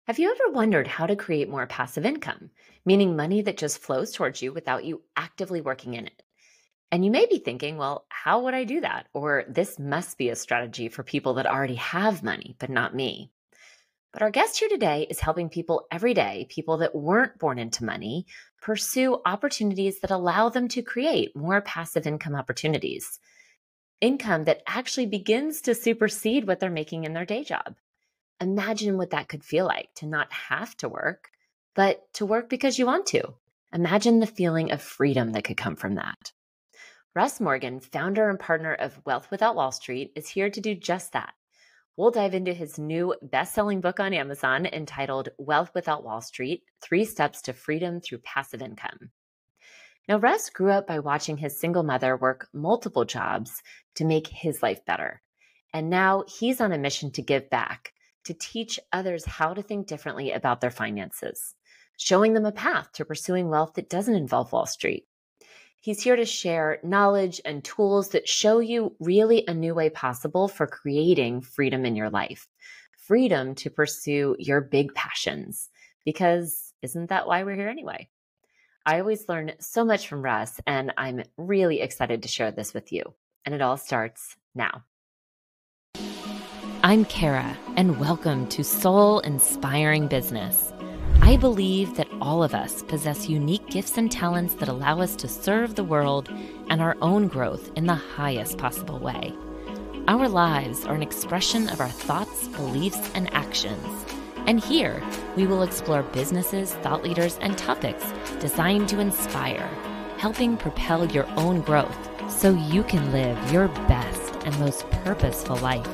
Have you ever wondered how to create more passive income, meaning money that just flows towards you without you actively working in it? And you may be thinking, well, how would I do that? Or this must be a strategy for people that already have money, but not me. But our guest here today is helping people every day, people that weren't born into money, pursue opportunities that allow them to create more passive income opportunities, income that actually begins to supersede what they're making in their day job. Imagine what that could feel like to not have to work, but to work because you want to. Imagine the feeling of freedom that could come from that. Russ Morgan, founder and partner of Wealth Without Wall Street, is here to do just that. We'll dive into his new best-selling book on Amazon entitled Wealth Without Wall Street: 3 Steps to Freedom Through Passive Income. Now, Russ grew up by watching his single mother work multiple jobs to make his life better. And now he's on a mission to give back, to teach others how to think differently about their finances, showing them a path to pursuing wealth that doesn't involve Wall Street. He's here to share knowledge and tools that show you really a new way possible for creating freedom in your life, freedom to pursue your big passions, because isn't that why we're here anyway? I always learn so much from Russ, and I'm really excited to share this with you. And it all starts now. I'm Kara, and welcome to Soul Inspiring Business. I believe that all of us possess unique gifts and talents that allow us to serve the world and our own growth in the highest possible way. Our lives are an expression of our thoughts, beliefs, and actions. And here, we will explore businesses, thought leaders, and topics designed to inspire, helping propel your own growth so you can live your best and most purposeful life.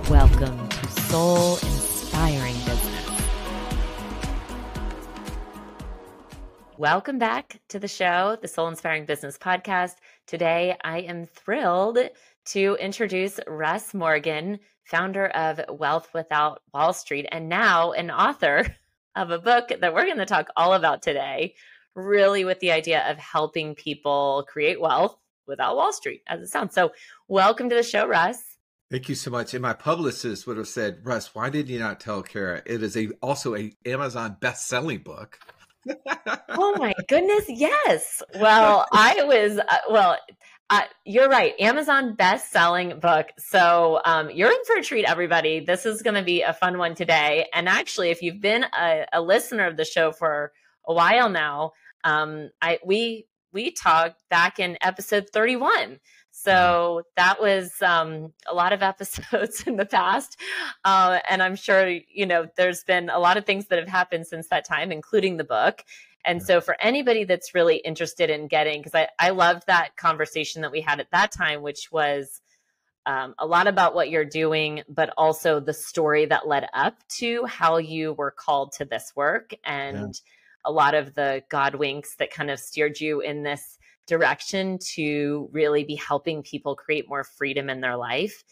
Welcome to Soul Inspiring Business. Welcome back to the show, the Soul Inspiring Business Podcast. Today, I am thrilled to introduce Russ Morgan, founder of Wealth Without Wall Street, and now an author of a book that we're going to talk all about today, really with the idea of helping people create wealth without Wall Street, as it sounds. So welcome to the show, Russ. Thank you so much. And my publicist would have said, Russ, why did you not tell Kara? It is also a Amazon best-selling book. Oh my goodness, yes. Well, you're right. Amazon best-selling book. So you're in for a treat, everybody. This is going to be a fun one today. And actually, if you've been a listener of the show for a while now, we talked back in episode 31. So that was a lot of episodes in the past. And I'm sure, there's been a lot of things that have happened since that time, including the book. And so for anybody that's really interested in getting, because I loved that conversation that we had at that time, which was a lot about what you're doing, but also the story that led up to how you were called to this work and a lot of the God winks that kind of steered you in this direction to really be helping people create more freedom in their life.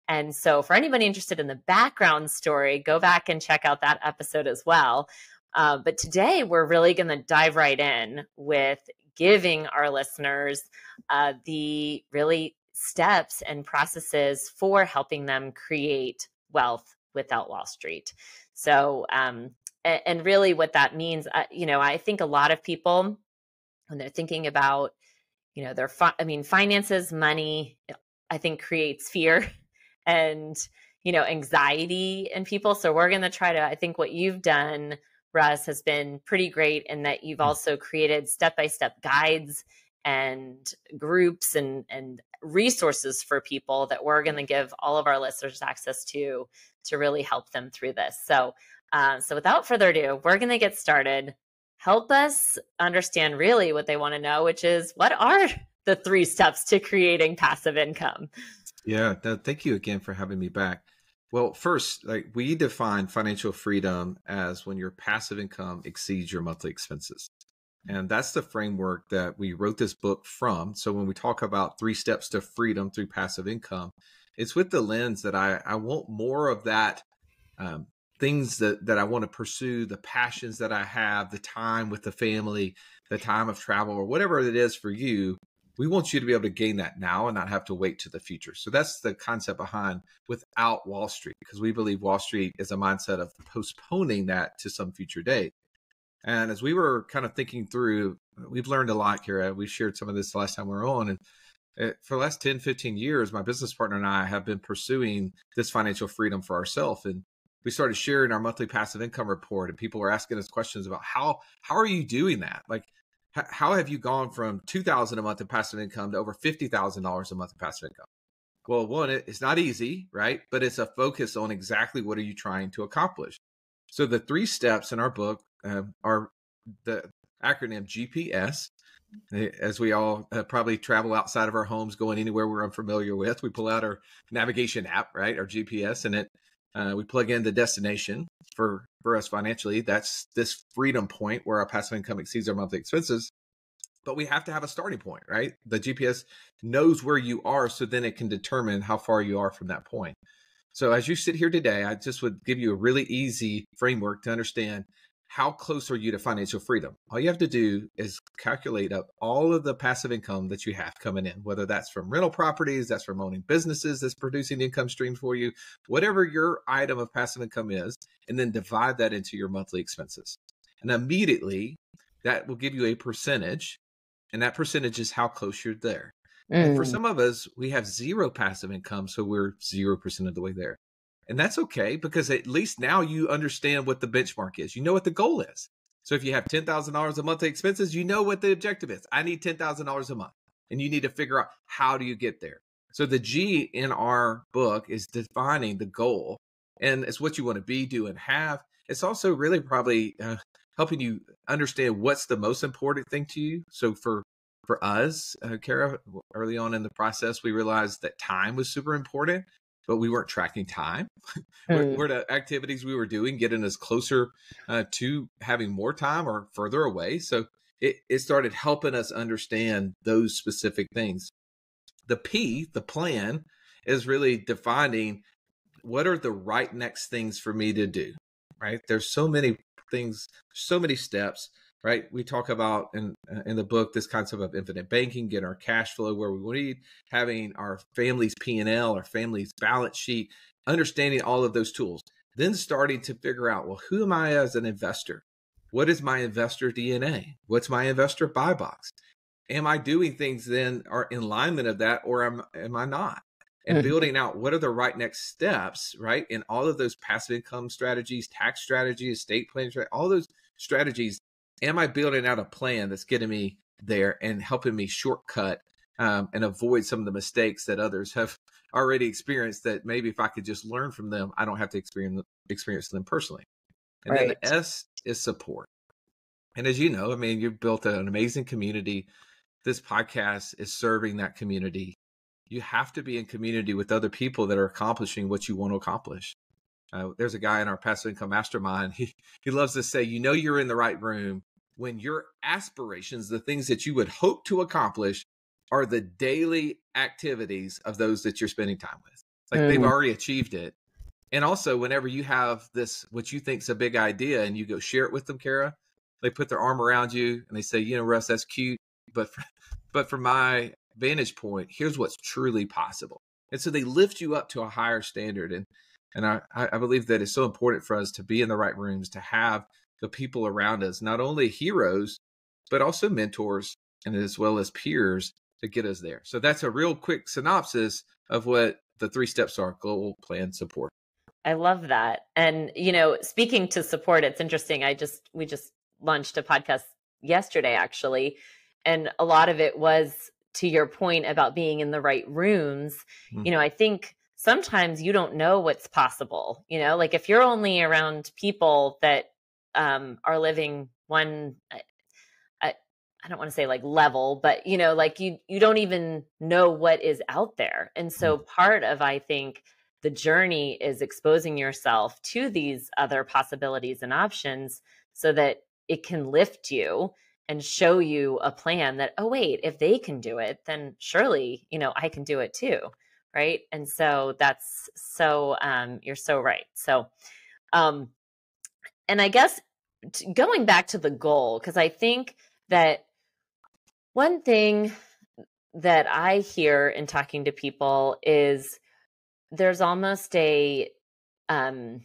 And so for anybody interested in the background story, go back and check out that episode as well. But today we're really going to dive right in with giving our listeners the really steps and processes for helping them create wealth without Wall Street. So, and really what that means, I think a lot of people, when they're thinking about, their finances, money, I think creates fear and, anxiety in people. So we're going to try to, I think what you've done, Russ, has been pretty great in that you've also created step-by-step guides and groups and resources for people that we're going to give all of our listeners access to really help them through this. So without further ado, we're going to get started. Help us understand really what they want to know, which is what are the 3 steps to creating passive income? Yeah, thank you again for having me back. Well, first, we define financial freedom as when your passive income exceeds your monthly expenses. And that's the framework that we wrote this book from. So when we talk about 3 steps to freedom through passive income, it's with the lens that I want more of that, things that I want to pursue, the passions that I have, the time with the family, the time of travel, or whatever it is for you. We want you to be able to gain that now and not have to wait to the future. So that's the concept behind without Wall Street, because we believe Wall Street is a mindset of postponing that to some future date. And as we were kind of thinking through, we've learned a lot, Kara. We shared some of this the last time we were on. And for the last 10, 15 years, my business partner and I have been pursuing this financial freedom for ourselves. And we started sharing our monthly passive income report, and people were asking us questions about how are you doing that? Like, how have you gone from $2,000 a month in passive income to over $50,000 a month in passive income? Well, one, it's not easy, right? But it's a focus on exactly what are you trying to accomplish. So the 3 steps in our book are the acronym GPS. As we all probably travel outside of our homes, going anywhere we're unfamiliar with, we pull out our navigation app, right, our GPS, and we plug in the destination for us financially. That's this freedom point where our passive income exceeds our monthly expenses. But we have to have a starting point, right? The GPS knows where you are, so then it can determine how far you are from that point. So as you sit here today, I just would give you a really easy framework to understand how close are you to financial freedom. All you have to do is calculate up all of the passive income that you have coming in, whether that's from rental properties, that's from owning businesses that's producing income stream for you, whatever your item of passive income is, and then divide that into your monthly expenses. And immediately that will give you a percentage, and that percentage is how close you're there. And for some of us, we have 0 passive income, so we're 0% of the way there. And that's okay, because at least now you understand what the benchmark is. You know what the goal is. So if you have $10,000 a monthly expenses, you know what the objective is. I need $10,000 a month. And you need to figure out, how do you get there? So the G in our book is defining the goal. And it's what you want to be, do, and have. It's also really probably helping you understand what's the most important thing to you. So for us, Kara, early on in the process, we realized that time was super important, but we weren't tracking time. Were the activities we were doing getting us closer to having more time or further away? So it started helping us understand those specific things. The P, the plan, is really defining what are the right next things for me to do, right? There's so many things, so many steps, right? We talk about in the book this concept of infinite banking, getting our cash flow where we need, having our family's P&L, our family's balance sheet, understanding all of those tools, then starting to figure out, well, who am I as an investor? What is my investor DNA? What's my investor buy box? Am I doing things then are in alignment of that, or am I not? And building out what are the right next steps, right? In all of those passive income strategies, tax strategies, estate planning, all those strategies. Am I building out a plan that's getting me there and helping me shortcut and avoid some of the mistakes that others have already experienced, that maybe if I could just learn from them, I don't have to experience them personally. And then the S is support. And as you know, I mean, you've built an amazing community. This podcast is serving that community. You have to be in community with other people that are accomplishing what you want to accomplish. There's a guy in our passive income mastermind. He loves to say, you know, you're in the right room when your aspirations, the things that you would hope to accomplish, are the daily activities of those that you're spending time with. Like they've already achieved it. And also, whenever you have this, what you think is a big idea, and you go share it with them, Kara, they put their arm around you and they say, you know, Russ, that's cute, but from my vantage point, here's what's truly possible. And so they lift you up to a higher standard. And I believe that it's so important for us to be in the right rooms, to have the people around us, not only heroes, but also mentors, and as well as peers to get us there. So that's a real quick synopsis of what the 3 steps are: goal, plan, support. I love that. And, you know, speaking to support, it's interesting. We just launched a podcast yesterday, actually. And a lot of it was to your point about being in the right rooms. You know, I think sometimes you don't know what's possible, you know, like if you're only around people that are living one, I don't want to say like level, but you know, like you don't even know what is out there. And so part of, I think, the journey is exposing yourself to these other possibilities and options so that it can lift you and show you a plan that, oh, wait, if they can do it, then surely, you know, I can do it too. Right. And so that's so, you're so right. So, and I guess going back to the goal, because I think that one thing that I hear in talking to people is there's almost um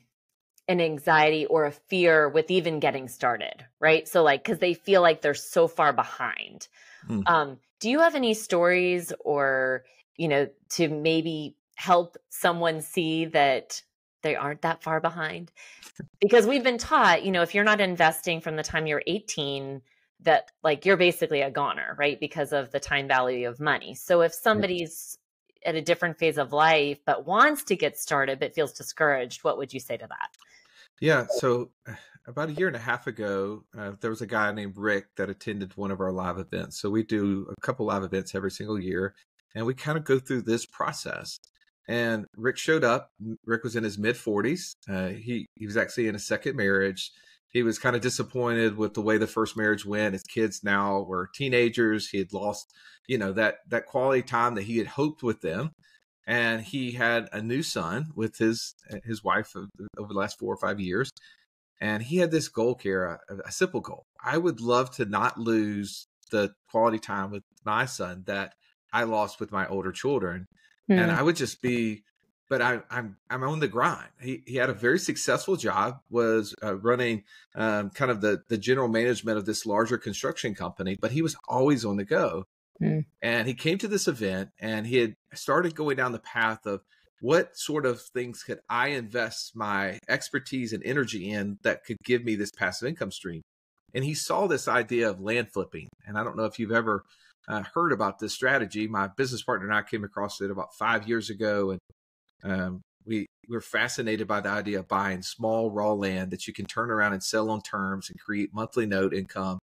an anxiety or a fear with even getting started, right? So like, because they feel like they're so far behind. Mm. Do you have any stories or, to maybe help someone see that they aren't that far behind? Because we've been taught, if you're not investing from the time you're 18, that like you're basically a goner, right? Because of the time value of money. So if somebody's at a different phase of life but wants to get started but feels discouraged, what would you say to that? Yeah. So about a year and a half ago, there was a guy named Rick that attended one of our live events. So we do a couple live events every single year, and we kind of go through this process. And Rick showed up. Rick was in his mid 40s. He was actually in a second marriage. He was kind of disappointed with the way the first marriage went. His kids now were teenagers. He had lost, that quality time that he had hoped with them. And he had a new son with his wife over the last 4 or 5 years. And he had this goal, Kara, a simple goal. I would love to not lose the quality time with my son that I lost with my older children. And I would just be, but I'm on the grind. He had a very successful job, was running kind of the general management of this larger construction company, but he was always on the go. And he came to this event and he had started going down the path of what sort of things could I invest my expertise and energy in that could give me this passive income stream. And he saw this idea of land flipping. And I don't know if you've ever heard about this strategy. My business partner and I came across it about 5 years ago. And we were fascinated by the idea of buying small raw land that you can turn around and sell on terms and create monthly note income.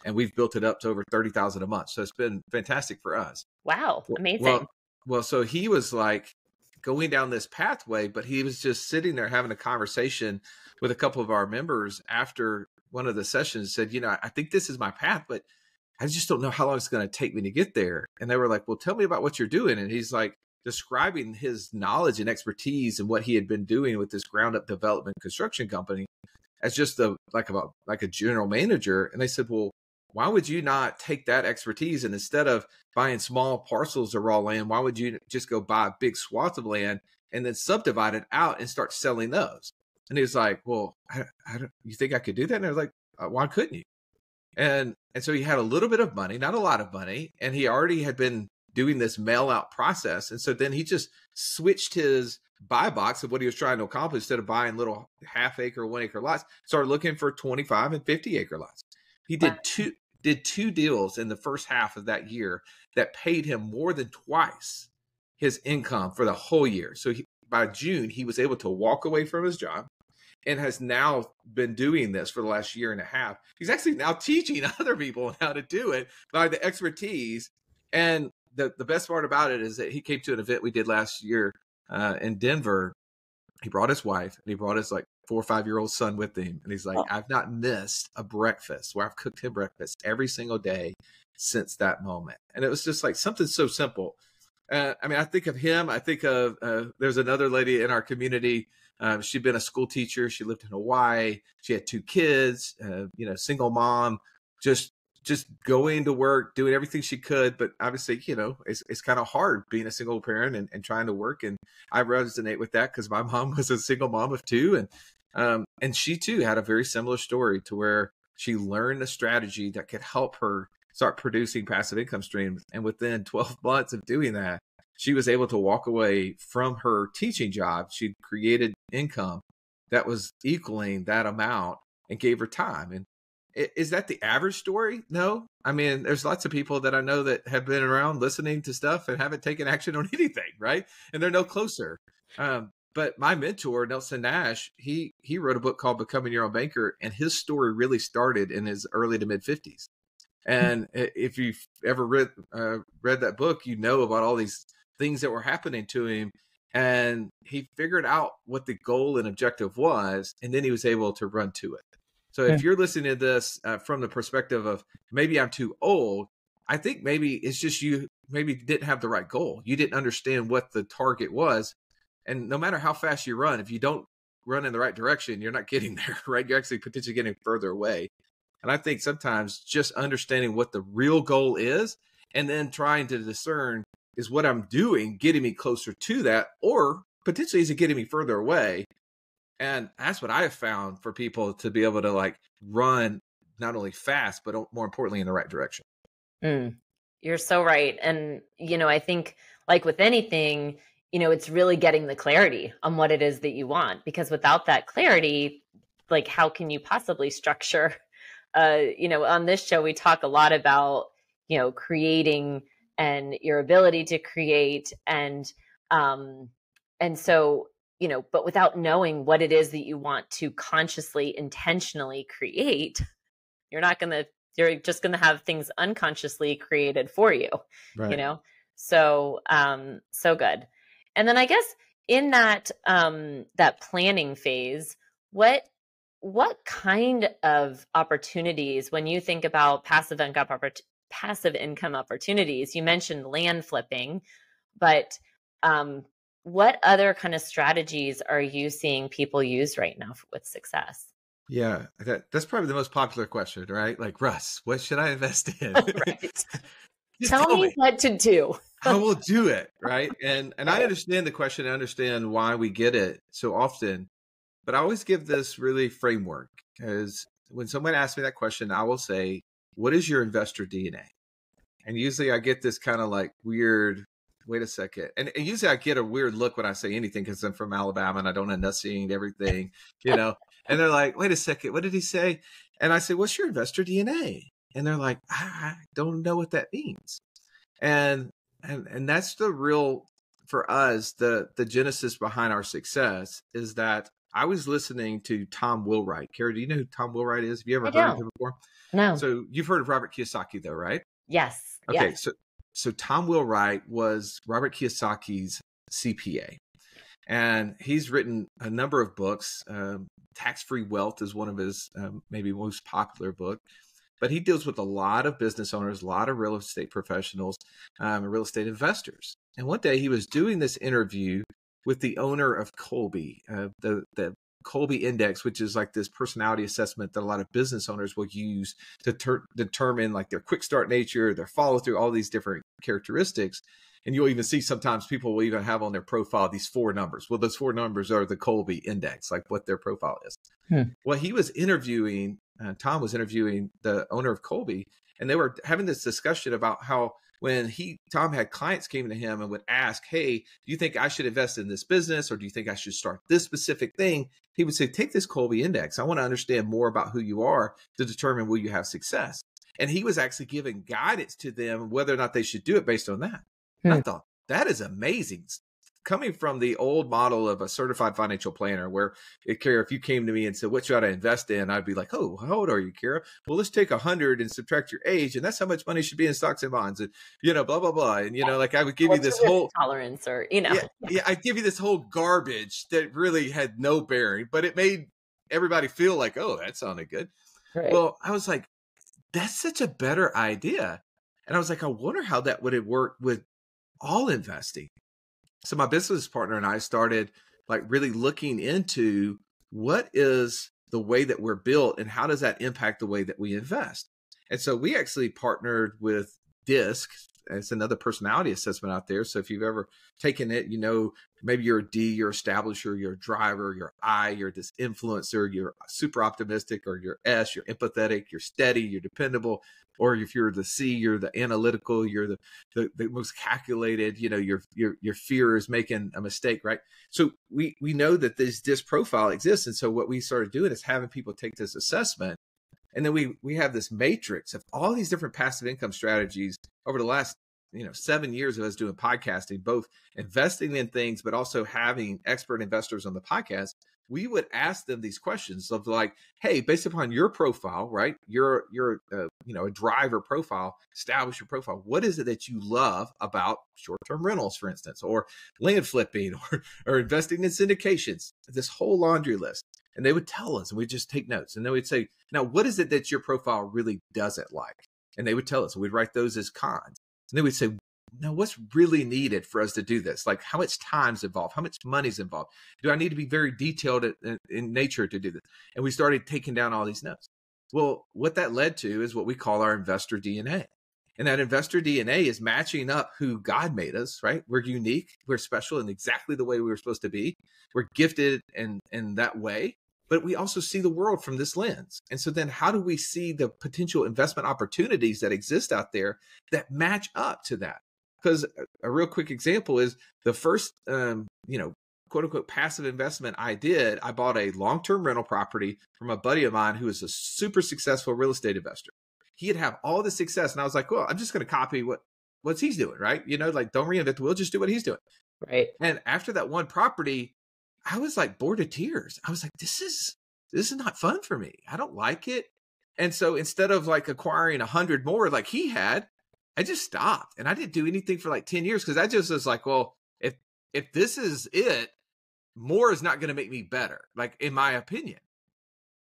And we've built it up to over 30,000 a month. So it's been fantastic for us. Wow, amazing. Well, so he was like going down this pathway, but he was just sitting there having a conversation with a couple of our members after one of the sessions, said, I think this is my path, but I just don't know how long it's going to take me to get there. And they were like, well, tell me about what you're doing. And he's like describing his knowledge and expertise and what he had been doing with this ground up development construction company as just like a general manager. And they said, well, why would you not take that expertise and instead of buying small parcels of raw land, why would you just go buy big swaths of land and then subdivide it out and start selling those? And he was like, well, you think I could do that? And I was like, why couldn't you? And so he had a little bit of money, not a lot of money, and he already had been doing this mail out process. And so then he just switched his buy box of what he was trying to accomplish. Instead of buying little half acre, 1 acre lots, started looking for 25 and 50 acre lots. He did two deals in the first half of that year that paid him more than twice his income for the whole year. So by June, he was able to walk away from his job and has now been doing this for the last year and a half. He's actually now teaching other people how to do it by the expertise. And the best part about it is that he came to an event we did last year in Denver. He brought his wife and he brought his like 4 or 5-year-old son with him. And he's like, I've not missed a breakfast where I've cooked him breakfast every single day since that moment. And it was just like something so simple. I think of him. I think of there's another lady in our community. She'd been a school teacher. She lived in Hawaii. She had 2 kids, single mom, just going to work, doing everything she could. But obviously, it's kind of hard being a single parent and trying to work. And I resonate with that because my mom was a single mom of 2. And she too had a very similar story to where she learned a strategy that could help her start producing passive income streams. And within 12 months of doing that, she was able to walk away from her teaching job. She created income that was equaling that amount and gave her time. And is that the average story? No. I mean, there's lots of people that I know that have been around listening to stuff and haven't taken action on anything, right? And they're no closer. But my mentor, Nelson Nash, he wrote a book called Becoming Your Own Banker, and his story really started in his early to mid 50s. And if you've ever read that book, about all these things that were happening to him. And he figured out what the goal and objective was, and then he was able to run to it. So if you're listening to this from the perspective of maybe I'm too old, I think maybe it's just you maybe didn't have the right goal. You didn't understand what the target was. And no matter how fast you run, if you don't run in the right direction, you're not getting there, right? You're actually potentially getting further away. And I think sometimes just understanding what the real goal is and then trying to discern, is what I'm doing getting me closer to that, or potentially is it getting me further away? And that's what I have found for people to be able to like run not only fast, but more importantly in the right direction. Mm. You're so right. And, I think like with anything, it's really getting the clarity on what it is that you want, because without that clarity, like how can you possibly structure, on this show, we talk a lot about, creating and your ability to create um, and so, but without knowing what it is that you want to consciously, intentionally create, you're not going to you're just going to have things unconsciously created for you, you Right. know? So good. And then I guess in that planning phase, what kind of opportunities, when you think about passive income opportunities, you mentioned land flipping, but what other kind of strategies are you seeing people use right now with success? Yeah, that's probably the most popular question, right? Like, Russ, what should I invest in? Right. Just Tell tell me me. what to do. I will do it, right? And I Right. understand the question. I understand why we get it so often, but I always give this really framework, because when someone asks me that question, I will say, "What is your investor DNA?" And usually I get this kind of like weird, wait a second. And usually I get a weird look when I say anything because I'm from Alabama and I don't enunciate everything, you know. And they're like, wait a second, what did he say? And I say, what's your investor DNA? And they're like, I don't know what that means. And and that's the real, for us, the genesis behind our success is that I was listening to Tom Wheelwright. Kara, do you know who Tom Wheelwright is? Have you ever I heard of don't. him before? No. So you've heard of Robert Kiyosaki though, right? Yes. Okay, Yes. so Tom Wheelwright was Robert Kiyosaki's CPA, and he's written a number of books. Tax Free Wealth is one of his maybe most popular book, but he deals with a lot of business owners, a lot of real estate professionals, and real estate investors. And one day he was doing this interview with the owner of Colby, the Colby Index, which is like this personality assessment that a lot of business owners will use to determine like their quick start nature, their follow through, all these different characteristics. And you'll even see sometimes people will even have on their profile these 4 numbers. Well, those 4 numbers are the Colby Index, like what their profile is. Hmm. Well, he was interviewing, Tom was interviewing the owner of Colby, and they were having this discussion about how when Tom had clients came to him and would ask, hey, do you think I should invest in this business, or do you think I should start this specific thing? He would say, take this Colby Index. I want to understand more about who you are to determine will you have success. And he was actually giving guidance to them whether or not they should do it based on that. And I thought, that is amazing. Coming from the old model of a certified financial planner, where Kara, if you came to me and said, what should I invest in? I'd be like, oh, how old are you, Kara? Well, let's take 100 and subtract your age, and that's how much money should be in stocks and bonds, and blah, blah, blah. And, like I would give you this whole tolerance, or, yeah, I'd give you this whole garbage that really had no bearing, but it made everybody feel like, oh, that sounded good. Right. Well, I was like, that's such a better idea. And I was like, I wonder how that would have worked with all investing. So my business partner and I started like really looking into what is the way that we're built and how does that impact the way that we invest. And so we actually partnered with DISC. It's another personality assessment out there. So if you've ever taken it, maybe you're a D, you're establisher, you're a driver, you're I, you're this influencer, you're super optimistic, or you're S, you're empathetic, you're steady, you're dependable. Or if you're the C, you're the analytical, you're the most calculated, your fear is making a mistake, right? So we know that this profile exists. And so what we started doing is having people take this assessment. And then we have this matrix of all these different passive income strategies over the last 7 years of us doing podcasting, both investing in things, but also having expert investors on the podcast. We would ask them these questions of like, hey, based upon your profile, right? You're a driver profile, establish your profile. What is it that you love about short-term rentals, for instance, or land flipping, or investing in syndications? This whole laundry list. And they would tell us, and we'd just take notes. And then we'd say, now, what is it that your profile really doesn't like? And they would tell us, and we'd write those as cons. And then we'd say, now, what's really needed for us to do this? Like, how much time's involved? How much money's involved? Do I need to be very detailed in nature to do this? And we started taking down all these notes. Well, what that led to is what we call our investor DNA. And that investor DNA is matching up who God made us, right? We're unique. We're special in exactly the way we were supposed to be. We're gifted in that way, but we also see the world from this lens. And so then how do we see the potential investment opportunities that exist out there that match up to that? Because a real quick example is the first, quote unquote, passive investment I did. I bought a long-term rental property from a buddy of mine who is a super successful real estate investor. He'd have all the success. And I was like, well, I'm just going to copy what he's doing, right? Like don't reinvent the wheel, just do what he's doing. Right. And after that one property, I was like bored to tears. I was like, this is not fun for me. I don't like it. And so instead of like acquiring 100 more like he had, I just stopped and I didn't do anything for like 10 years. Cause I just was like, well, if this is it, more is not going to make me better, like in my opinion.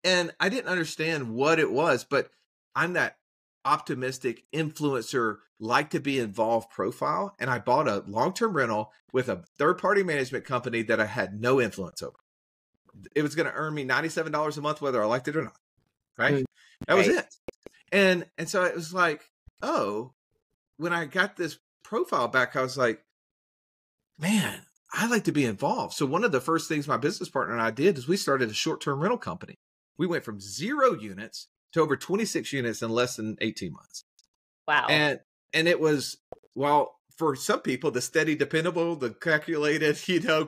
And I didn't understand what it was, but I'm that optimistic influencer, like to be involved profile. And I bought a long-term rental with a third-party management company that I had no influence over. It was going to earn me $97 a month, whether I liked it or not. Right. That was it. And so it was like, oh, when I got this profile back, I was like, man, I like to be involved. So one of the first things my business partner and I did is we started a short-term rental company. We went from 0 units to over 26 units in less than 18 months. Wow. And it was, well, for some people, the steady, dependable, the calculated,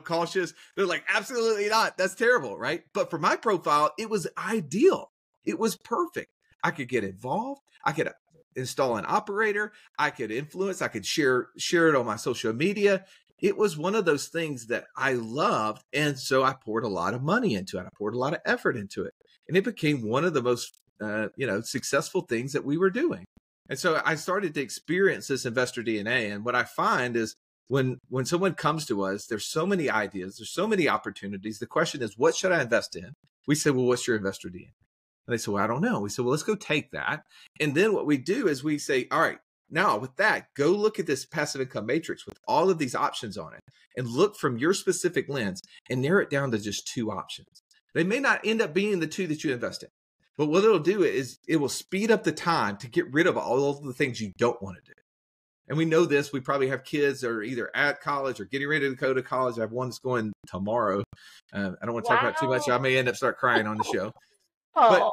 cautious, they're like, absolutely not. That's terrible, right? But for my profile, it was ideal. It was perfect. I could get involved. I could install an operator. I could influence. I could share it on my social media. It was one of those things that I loved. And so I poured a lot of money into it. I poured a lot of effort into it. And it became one of the most, successful things that we were doing. And so I started to experience this investor DNA. And what I find is when someone comes to us, there's so many ideas, there's so many opportunities. The question is, what should I invest in? We say, well, what's your investor DNA? And they say, well, I don't know. We say, well, let's go take that. And then what we do is we say, all right, now with that, go look at this passive income matrix with all of these options on it and look from your specific lens and narrow it down to just 2 options. They may not end up being the 2 that you invest in, but what it'll do is it will speed up the time to get rid of all of the things you don't want to do. And we know this. We probably have kids that are either at college or getting ready to go to college. I have one that's going tomorrow. I don't want to talk about too much. I may end up start crying on the show. Oh.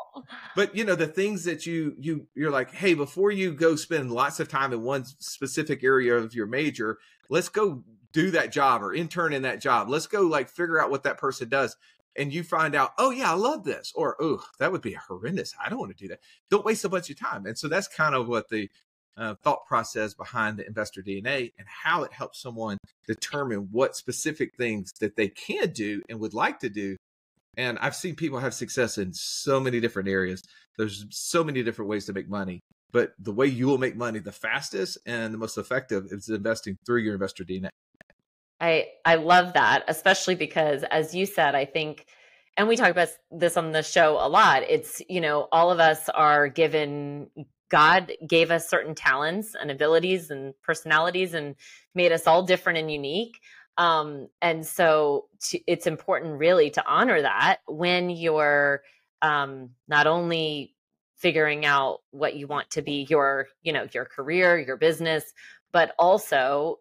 But the things that you're like, hey, before you go spend lots of time in one specific area of your major, let's go do that job or intern in that job. Let's go like figure out what that person does. And you find out, oh yeah, I love this. Or, oh, that would be horrendous. I don't want to do that. Don't waste a bunch of time. And so that's kind of what the thought process behind the investor DNA and how it helps someone determine what specific things that they can do and would like to do. And I've seen people have success in so many different areas. There's so many different ways to make money, but the way you will make money the fastest and the most effective is investing through your investor DNA. I love that, especially because, as you said, I think, and we talk about this on the show a lot, it's, all of us are given, God gave us certain talents and abilities and personalities and made us all different and unique. And so it's important really to honor that when you're not only figuring out what you want to be your career, your business, but also,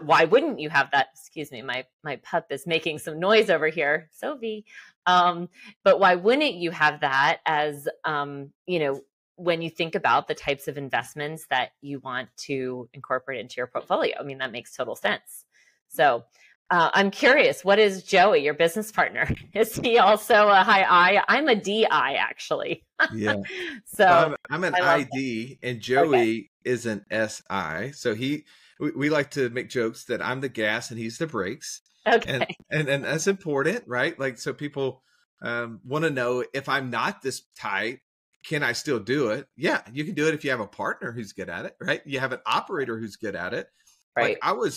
why wouldn't you have that? Excuse me, my pup is making some noise over here, Sophie. But why wouldn't you have that as, when you think about the types of investments that you want to incorporate into your portfolio? I mean, that makes total sense. So I'm curious, what is Joey, your business partner? Is he also a high I? I'm a DI, actually. Yeah. So I'm an ID, and Joey is an SI. So we like to make jokes that I'm the gas and he's the brakes. Okay. And that's important, right? Like, so people want to know, if I'm not this type, can I still do it? Yeah, you can do it if you have a partner who's good at it, right? You have an operator who's good at it. Right. Like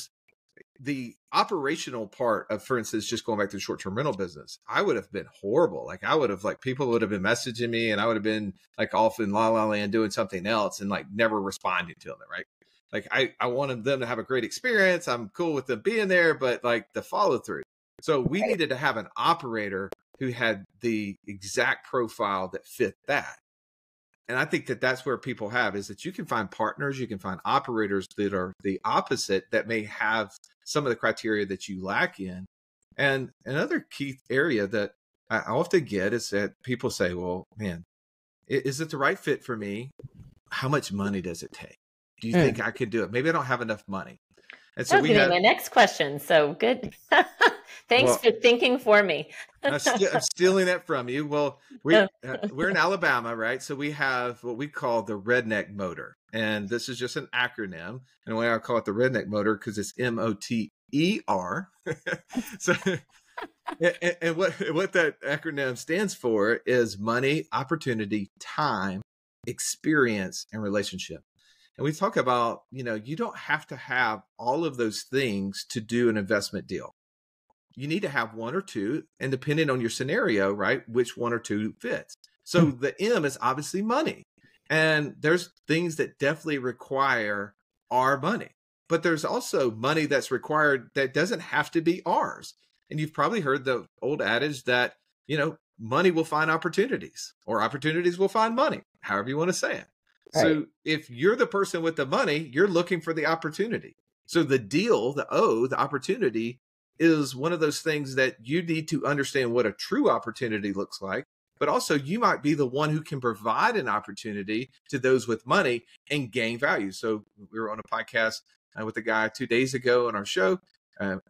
the operational part of, for instance, just going back to the short-term rental business, I would have been horrible. Like I would have, people would have been messaging me and I would have been like off in La La Land doing something else and like never responding to them, right? Like I wanted them to have a great experience. I'm cool with them being there, but like the follow through. So we needed to have an operator who had the exact profile that fit that. And I think that that's where people have is that you can find partners, you can find operators that are the opposite that may have some of the criteria that you lack in. And another key area that I often get is that people say, well, man, is it the right fit for me? How much money does it take? Do you think I could do it? Maybe I don't have enough money. And so That was we going to have, be my next question. So good. Thanks well, for thinking for me. I'm stealing that from you. Well, we're in Alabama, right? So we have what we call the redneck motor. And this is just an acronym. And the way I call it the redneck motor, because it's MOTER. So, and what that acronym stands for is money, opportunity, time, experience, and relationship. And we talk about, you don't have to have all of those things to do an investment deal. You need to have one or two, and depending on your scenario, right, which one or two fits. So the M is obviously money. And there's things that definitely require our money. But there's also money that's required that doesn't have to be ours. And you've probably heard the old adage that, money will find opportunities or opportunities will find money, however you want to say it. Right. So if you're the person with the money, you're looking for the opportunity. So the deal, the O, the opportunity is one of those things that you need to understand what a true opportunity looks like. But also you might be the one who can provide an opportunity to those with money and gain value. So we were on a podcast with a guy 2 days ago on our show.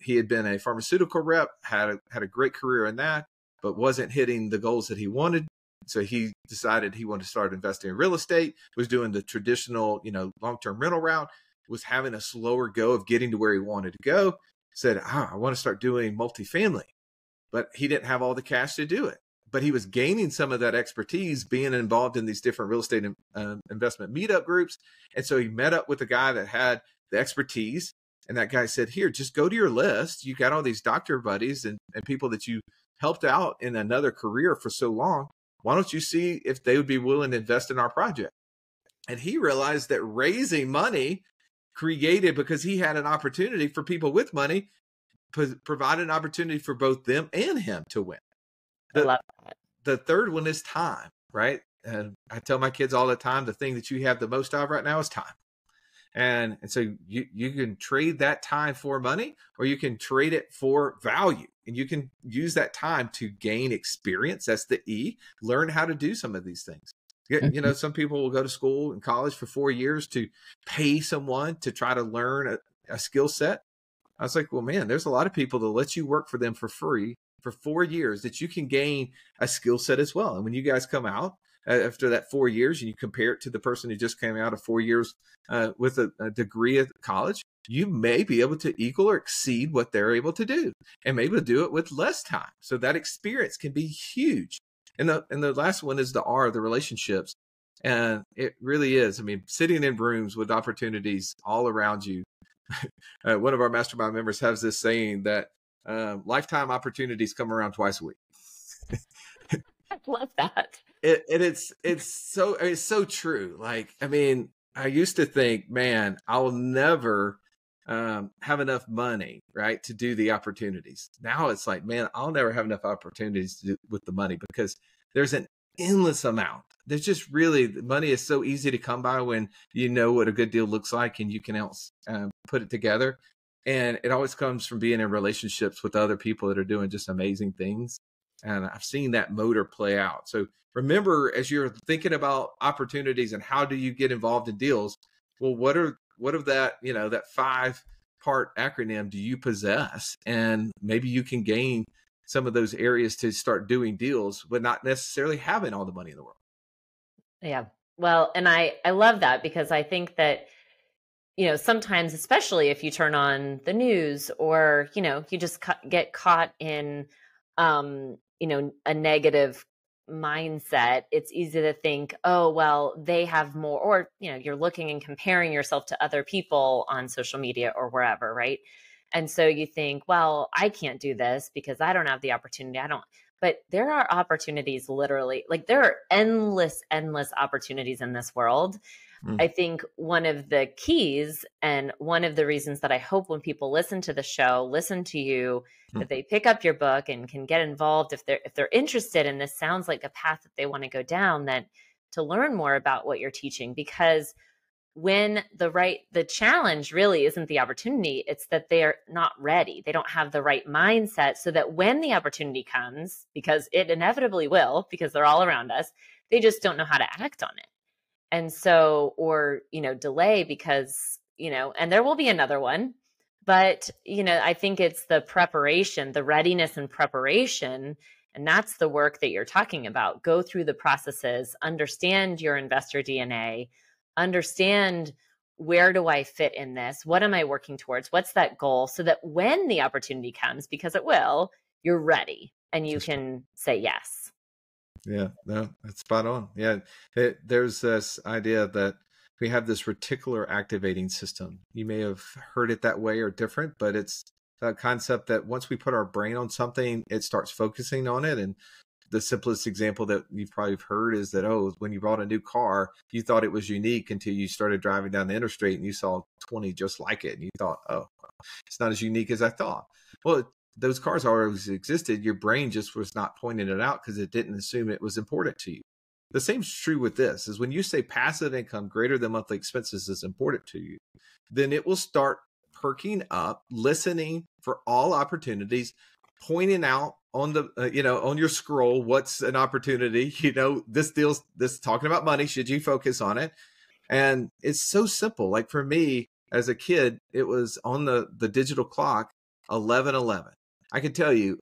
He had been a pharmaceutical rep, had a great career in that, but wasn't hitting the goals that he wanted. So he decided he wanted to start investing in real estate, was doing the traditional, long-term rental route, was having a slower go of getting to where he wanted to go, said, I want to start doing multifamily, but he didn't have all the cash to do it. But he was gaining some of that expertise being involved in these different real estate investment meetup groups. And so he met up with a guy that had the expertise. And that guy said, here, just go to your list. You got all these doctor buddies and people that you helped out in another career for so long. Why don't you see if they would be willing to invest in our project? And he realized that raising money created, because he had an opportunity for people with money, provided an opportunity for both them and him to win. I love that. The third one is time, right? And I tell my kids all the time, the thing that you have the most of right now is time. And so you can trade that time for money, or you can trade it for value. And you can use that time to gain experience. That's the E. Learn how to do some of these things. Some people will go to school and college for 4 years to pay someone to try to learn a skill set. I was like, well, man, there's a lot of people that let you work for them for free for 4 years that you can gain a skill set as well. And when you guys come out after that 4 years and you compare it to the person who just came out of 4 years with a degree at college, you may be able to equal or exceed what they're able to do and maybe do it with less time. So that experience can be huge. And the last one is the R, the relationships. And it really is. I mean, sitting in rooms with opportunities all around you. One of our mastermind members has this saying that lifetime opportunities come around twice a week. I love that. It's so true. Like, I mean, I used to think, man, I'll never have enough money, right, to do the opportunities. Now it's like, man, I'll never have enough opportunities to do with the money, because there's an endless amount. There's just really, money is so easy to come by when you know what a good deal looks like and you can else put it together. And it always comes from being in relationships with other people that are doing just amazing things. And I've seen that motor play out. So remember, as you're thinking about opportunities and how do you get involved in deals, well, what of that, that 5-part acronym do you possess? And maybe you can gain some of those areas to start doing deals, but not necessarily having all the money in the world. Yeah. Well, and I love that, because I think that, sometimes, especially if you turn on the news or, you just get caught in, a negative mindset, it's easy to think, oh, well, they have more, or, you're looking and comparing yourself to other people on social media or wherever, right? And so you think, well, I can't do this because I don't have the opportunity. But there are opportunities, literally, like there are endless opportunities in this world. I think one of the keys and one of the reasons that I hope when people listen to the show, listen to you, that they pick up your book and can get involved if they're interested and this sounds like a path that they want to go down, that to learn more about what you're teaching, because when the challenge really isn't the opportunity, it's that they're not ready. They don't have the right mindset, so that when the opportunity comes, because it inevitably will, because they're all around us, they just don't know how to act on it. And so, or, delay because, and there will be another one, but, I think it's the preparation, the readiness and preparation. And that's the work that you're talking about. Go through the processes, understand your investor DNA, understand, where do I fit in this? What am I working towards? What's that goal? So that when the opportunity comes, because it will, you're ready and you can say yes. Yeah, no, that's spot on. Yeah, there's this idea that we have this reticular activating system. You may have heard it that way or different, but it's a concept that once we put our brain on something, it starts focusing on it. And the simplest example that you've probably heard is that, when you bought a new car, you thought it was unique until you started driving down the interstate and you saw 20 just like it. And you thought, oh, it's not as unique as I thought. Well, those cars always existed. Your brain just was not pointing it out because it didn't assume it was important to you. The same is true with this, is when you say passive income greater than monthly expenses is important to you, then it will start perking up, listening for all opportunities, pointing out on the, on your scroll, what's an opportunity, this talking about money, should you focus on it? And it's so simple. Like for me as a kid, it was on the digital clock, 11:11. I can tell you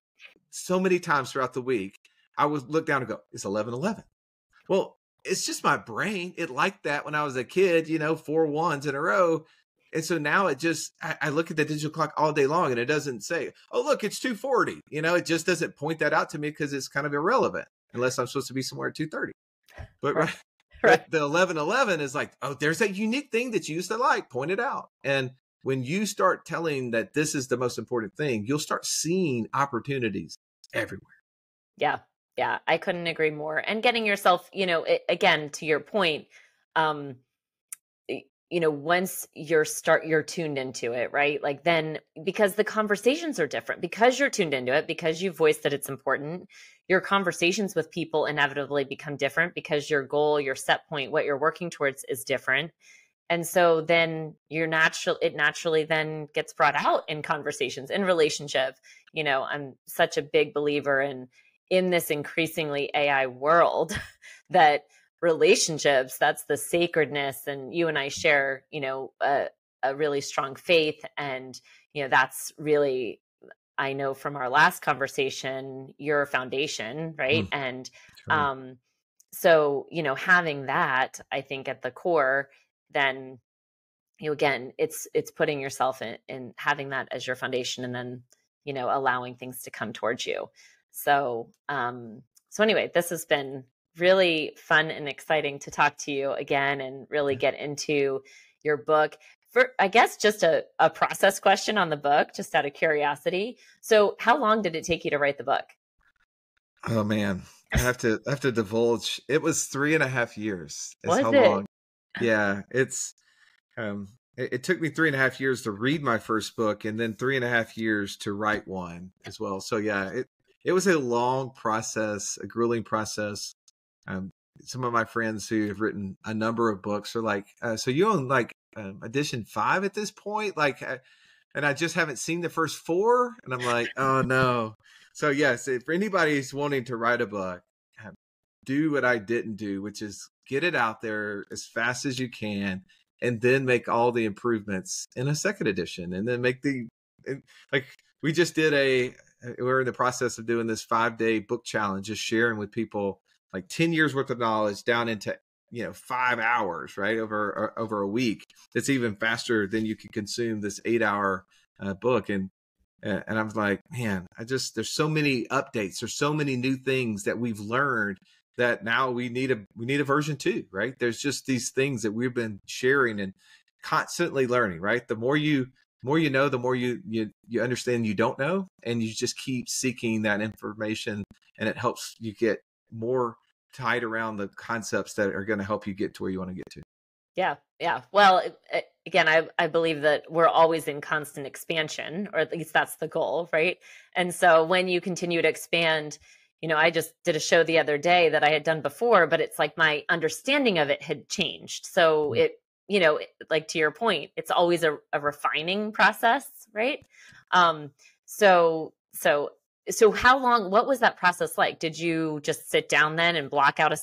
so many times throughout the week, I would look down and go, it's 11:11. Well, it's just my brain. It liked that when I was a kid, 4 ones in a row. And so now I look at the digital clock all day long and it doesn't say, oh, look, it's 2:40. It just doesn't point that out to me because it's kind of irrelevant unless I'm supposed to be somewhere at 2:30. But Right. But the 11:11 is like, oh, there's a unique thing that you used to like, point it out. And when you start telling that this is the most important thing, you'll start seeing opportunities everywhere. Yeah. Yeah. I couldn't agree more. And getting yourself, again, to your point, once you're tuned into it, right? Like then, because the conversations are different, because you're tuned into it, because you voiced that it's important, your conversations with people inevitably become different because your goal, your set point, what you're working towards is different. And so then it naturally then gets brought out in conversations, in relationship. I'm such a big believer in this increasingly AI world that relationships, that's the sacredness. And you and I share, a really strong faith. And, that's really, I know from our last conversation, your foundation, right? And Right. so, having that, I think at the core, then, again, it's putting yourself in having that as your foundation, and then, allowing things to come towards you. So, anyway, this has been really fun and exciting to talk to you again and really get into your book. For, I guess, just a process question on the book, just out of curiosity. So how long did it take you to write the book? Oh man, I have to divulge. It was 3.5 years is Was how it? long. Yeah, it took me 3.5 years to read my first book and then 3.5 years to write one as well. So yeah, it was a long process, a grueling process. Um, some of my friends who have written a number of books are like, so you own like edition 5 at this point? And I just haven't seen the first 4. And I'm like, oh no. So yes, if anybody's wanting to write a book, do what I didn't do, which is get it out there as fast as you can, and then make all the improvements in a second edition, and then like we just did we're in the process of doing this 5-day book challenge, just sharing with people like 10 years worth of knowledge down into 5 hours, right? Over a week. It's even faster than you can consume this 8-hour book. And I'm like, man, there's so many updates. There's so many new things that we've learned that now we need a version 2, right? There's just these things that we've been sharing and constantly learning, right? The more you know, the more you understand you don't know, and you just keep seeking that information, and it helps you get more tied around the concepts that are going to help you get to where you want to get to. Yeah. Yeah. Well, again, I believe that we're always in constant expansion, or at least that's the goal, right? And so when you continue to expand, I just did a show the other day that I had done before, but it's like my understanding of it had changed. So like to your point, it's always a refining process, right? Um, so how long, what was that process like? Did you just sit down then and block out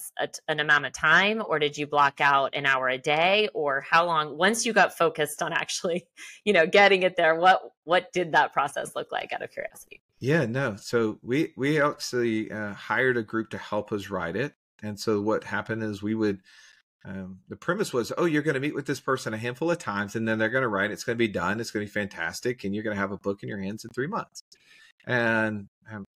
an amount of time, or did you block out an hour a day, or how long, once you got focused on actually, getting it there, what did that process look like, out of curiosity? Yeah, no. So we actually hired a group to help us write it. And so what happened is we would, the premise was, oh, you're going to meet with this person a handful of times, and then they're going to write. It's going to be done. It's going to be fantastic. And you're going to have a book in your hands in 3 months. And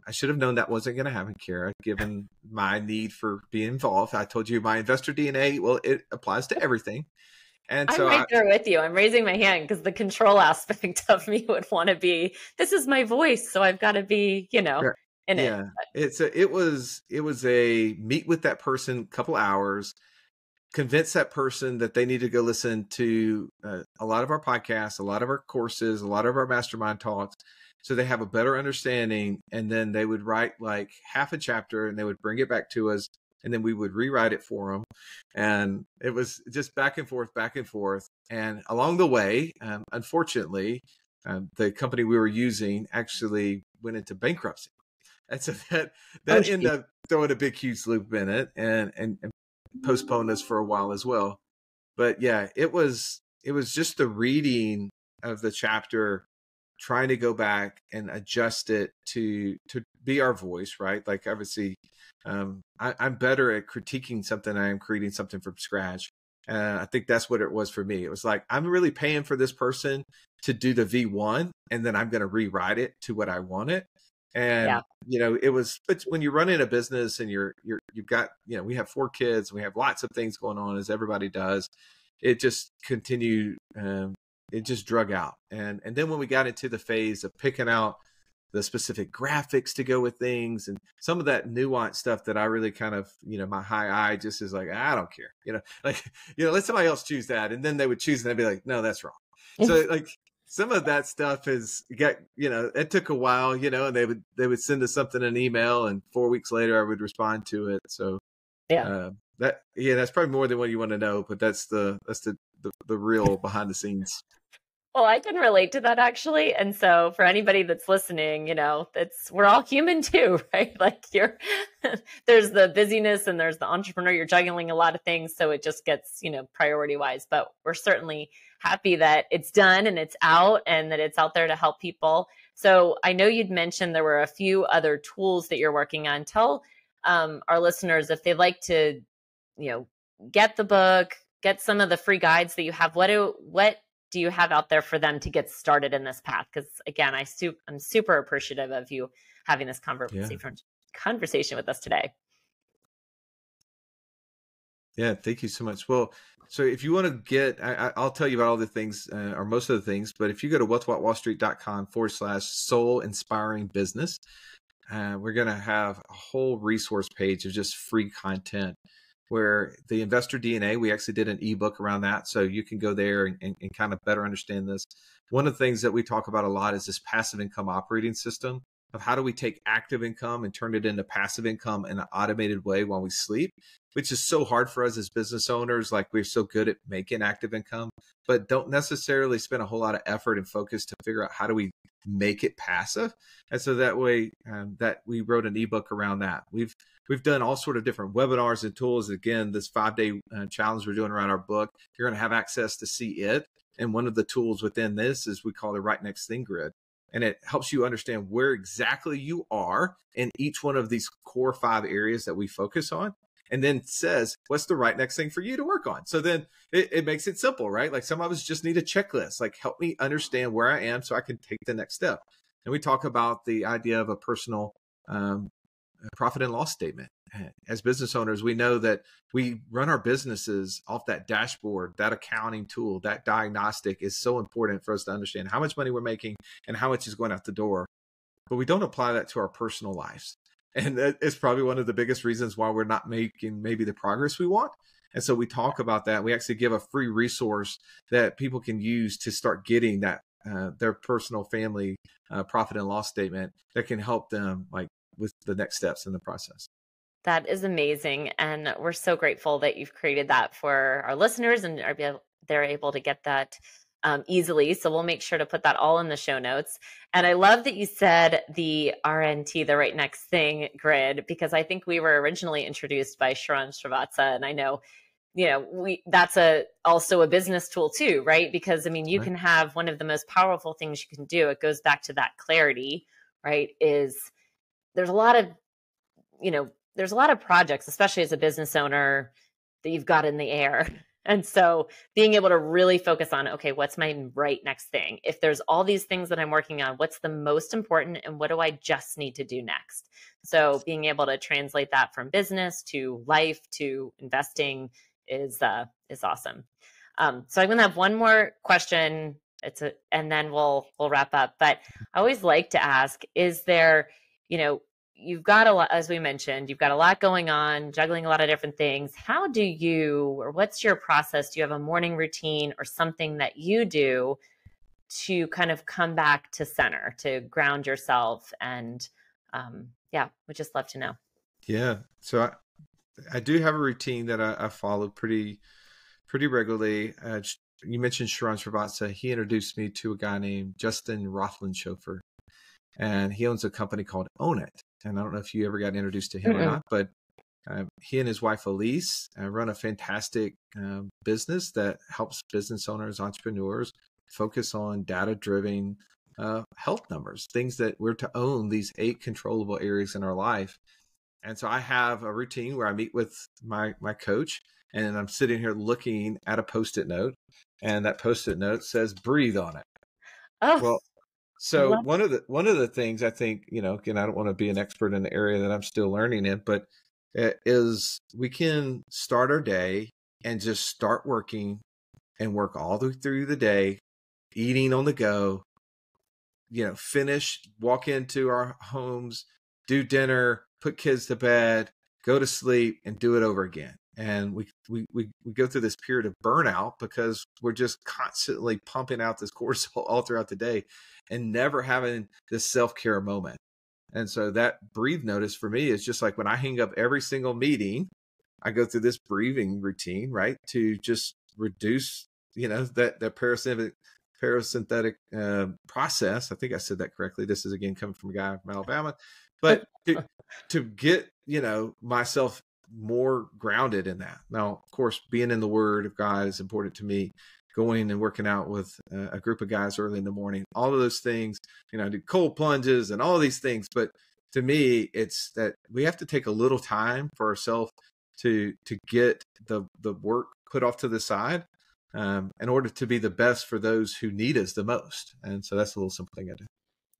I should have known that wasn't going to happen, Kara, given my need for being involved. I told you my investor DNA, well, it applies to everything. And I'm so right there with you. I'm raising my hand because the control aspect of me would want to be, this is my voice, so I've got to be, in it. yeah, it was a meet with that person, a couple hours, convince that person that they need to go listen to a lot of our podcasts, a lot of our courses, a lot of our mastermind talks, so they have a better understanding. And then they would write like half a chapter and they would bring it back to us, and then we would rewrite it for them. And it was just back and forth, back and forth. And along the way, unfortunately, the company we were using actually went into bankruptcy. And so that ended up throwing a big, huge loop in it and postponed us for a while as well. But yeah, it was just the reading of the chapter, trying to go back and adjust it to be our voice, right? Like obviously, I'm better at critiquing something than I am creating something from scratch. I think that's what it was for me. It was like, I'm really paying for this person to do the V1, and then I'm going to rewrite it to what I want it. And, it was, but when you're running a business and you've got, we have 4 kids, we have lots of things going on, as everybody does. It just continued, it just drug out. And then when we got into the phase of picking out the specific graphics to go with things and some of that nuanced stuff that I really kind of, my high eye just is like, I don't care, let somebody else choose that. And then they would choose and I'd be like, no, that's wrong. So like, some of that stuff is it took a while, and they would send us something in an email, and 4 weeks later I would respond to it. So that's probably more than what you want to know, but that's the real behind the scenes. Well, I can relate to that actually. And so for anybody that's listening, we're all human too, right? Like there's the busyness and there's the entrepreneur, you're juggling a lot of things. So it just gets, priority wise, but we're certainly happy that it's done and it's out and that it's out there to help people. So I know you'd mentioned there were a few other tools that you're working on. Tell our listeners if they'd like to, get the book, get some of the free guides that you have. What do you have out there for them to get started in this path? Because again, I'm super appreciative of you having this conversation with us today. Yeah, thank you so much. Well, so if you want to get, I'll tell you about all the things, or most of the things, but if you go to wealthwatwallstreet.com/soul inspiring business, we're going to have a whole resource page of just free content where the investor DNA, we actually did an ebook around that. So you can go there and kind of better understand this. One of the things that we talk about a lot is this passive income operating system of how do we take active income and turn it into passive income in an automated way while we sleep, which is so hard for us as business owners. Like we're so good at making active income, but don't necessarily spend a whole lot of effort and focus to figure out how do we make it passive. And so that way that we wrote an ebook around that. We've done all sort of different webinars and tools. Again, this 5-day challenge we're doing around our book, you're going to have access to see it. And one of the tools within this is we call the right next thing grid. And it helps you understand where exactly you are in each one of these core 5 areas that we focus on. And then says, what's the right next thing for you to work on? So then it makes it simple, right? Like some of us just need a checklist, like help me understand where I am so I can take the next step. And we talk about the idea of a personal profit and loss statement. As business owners, we know that we run our businesses off that dashboard, that accounting tool, that diagnostic is so important for us to understand how much money we're making and how much is going out the door. But we don't apply that to our personal lives. And that is probably one of the biggest reasons why we're not making maybe the progress we want. And so we talk about that. We actually give a free resource that people can use to start getting that their personal family profit and loss statement that can help them like with the next steps in the process. That is amazing. And we're so grateful that you've created that for our listeners and they're able to get that easily. So we'll make sure to put that all in the show notes. And I love that you said the RNT, the right next thing grid, because I think we were originally introduced by Sharon Srivatsa. And I know, that's also a business tool too, right? Because I mean, you can have one of the most powerful things you can do. It goes back to that clarity, right? There's a lot of projects, especially as a business owner, that you've got in the air. And so being able to really focus on, okay, what's my right next thing? If there's all these things that I'm working on, what's the most important and what do I just need to do next? So being able to translate that from business to life to investing is awesome. So I'm going to have one more question. And then we'll wrap up. But I always like to ask, is there, you've got a lot, as we mentioned, you've got a lot going on, juggling a lot of different things. How do you, or what's your process? Do you have a morning routine or something that you do to kind of come back to center, to ground yourself? And we'd just love to know. Yeah. So I do have a routine that I follow pretty regularly. You mentioned Sharon Srivatsa. He introduced me to a guy named Justin Rothland-Schofer, and he owns a company called Own It. And I don't know if you ever got introduced to him or not, but he and his wife, Elise, run a fantastic business that helps business owners, entrepreneurs focus on data-driven health numbers, things that we're to own, these 8 controllable areas in our life. And so I have a routine where I meet with my coach, and I'm sitting here looking at a Post-it note, and that Post-it note says breathe on it. Oh, well, so one of the things I think, again, I don't want to be an expert in the area that I'm still learning in, but is we can start our day and just start working and work all through the day, eating on the go, finish, walk into our homes, do dinner, put kids to bed, go to sleep, and do it over again. And we go through this period of burnout because we're just constantly pumping out this cortisol all throughout the day and never having this self-care moment. And so that breathe notice for me is just like when I hang up every single meeting, I go through this breathing routine, right? To just reduce, that parasympathetic process. I think I said that correctly. This is again coming from a guy from Alabama, but to get, myself more grounded in that. Now, of course, being in the Word of God is important to me. Going and working out with a group of guys early in the morning, all of those things, do cold plunges and all of these things. But to me, it's that we have to take a little time for ourselves to get the work put off to the side in order to be the best for those who need us the most. And so that's a little simple thing I do.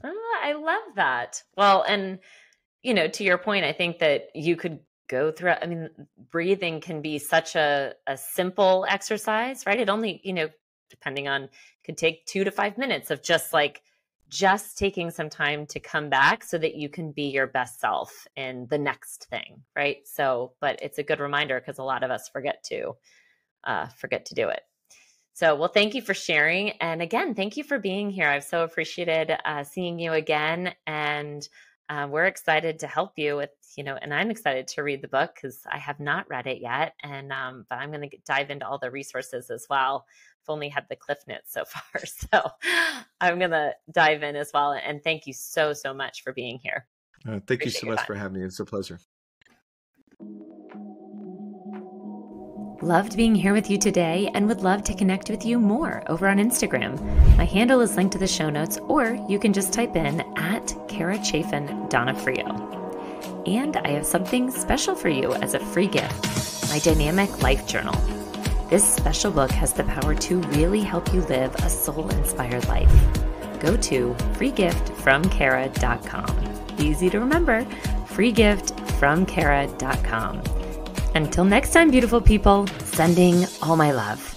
Oh, I love that. Well, and, to your point, I think that you could go through, breathing can be such a simple exercise, right? It only, depending on, could take 2 to 5 minutes of just taking some time to come back so that you can be your best self in the next thing, right? So, but it's a good reminder because a lot of us forget to do it. So, well, thank you for sharing. And again, thank you for being here. I've so appreciated seeing you again. And we're excited to help you with, and I'm excited to read the book because I have not read it yet. And, but I'm going to dive into all the resources as well. I've only had the Cliff Notes so far. So I'm going to dive in as well. And thank you so, so much for being here. Thank you so much for having me. It's a pleasure. Loved being here with you today and would love to connect with you more over on Instagram. My handle is linked to the show notes, or you can just type in @Chaffin Donofrio. And I have something special for you as a free gift, my Dynamic Life Journal. This special book has the power to really help you live a soul-inspired life. Go to freegiftfromkara.com. Easy to remember, freegiftfromkara.com. Until next time, beautiful people, sending all my love.